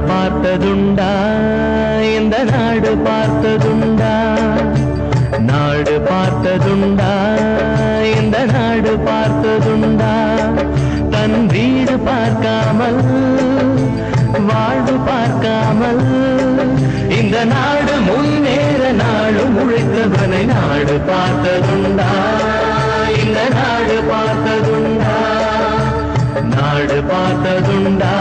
பார்த்ததுண்டா இந்த நாடு பார்த்ததுண்டா நாடு பார்த்ததுண்டா இந்த நாடு பார்த்ததுண்டா தன் வீடு பார்க்காமல் வாழ்வு பார்க்காமல் இந்த நாடு முன்னேற நாளும் உழைத்தவனை நாடு பார்த்ததுண்டா இந்த நாடு பார்த்ததுண்டா நாடு பார்த்ததுண்டா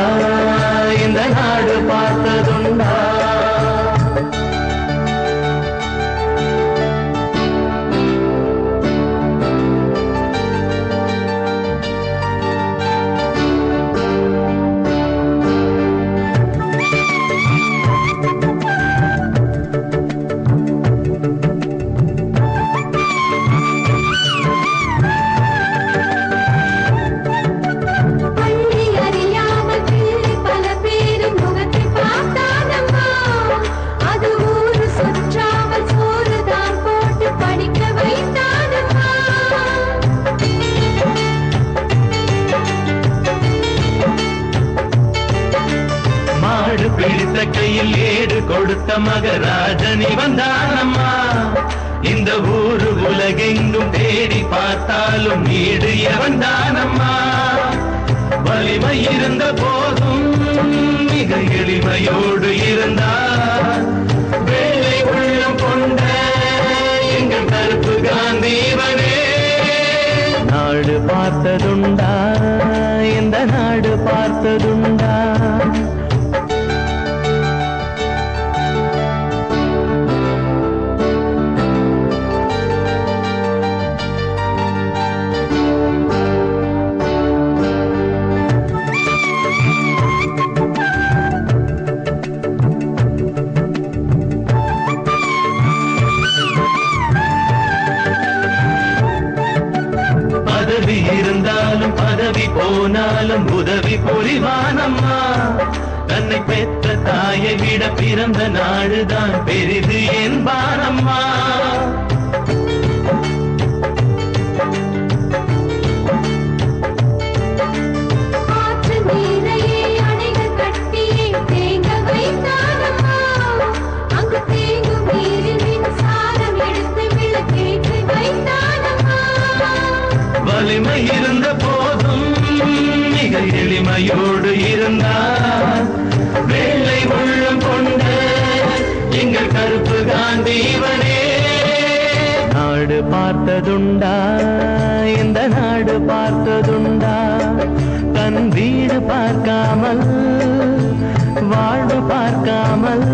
இந்த நாடு பார்த்ததுண்டா பிடித்த கையில் ஏடு கொடுத்த மகராஜனி வந்தானம்மா இந்த ஊரு உலகெங்கும் தேடி பார்த்தாலும் நீடு எவன்தானம்மா வலிமை இருந்த போதும் மிக எளிமையோடு இருந்தார் வேலை உள்ளம் கொண்ட எங்கள் கருப்பு காந்திவனே நாடு பார்த்ததுண்டா இந்த நாடு பார்த்ததுண்டா பதவி இருந்தாலும் பதவி போனாலும் உதவி புரிவானம்மா தன்னை பெற்ற தாயை விட பிறந்த நாடுதான் பெரிது என்பானம்மா வலிமை இருந்த போதும் மிக எளிமையோடு இருந்தார் வேலை உள்ளம் கொண்ட எங்கள் கருப்பு காந்திவனே நாடு பார்த்ததுண்டா இந்த நாடு பார்த்ததுண்டா தன் வீடு பார்க்காமல் வாழ்வு பார்க்காமல்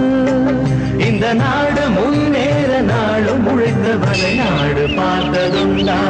இந்த நாடு முன்னேற நாளும் உழைத்தவனை நாடு பார்த்ததுண்டா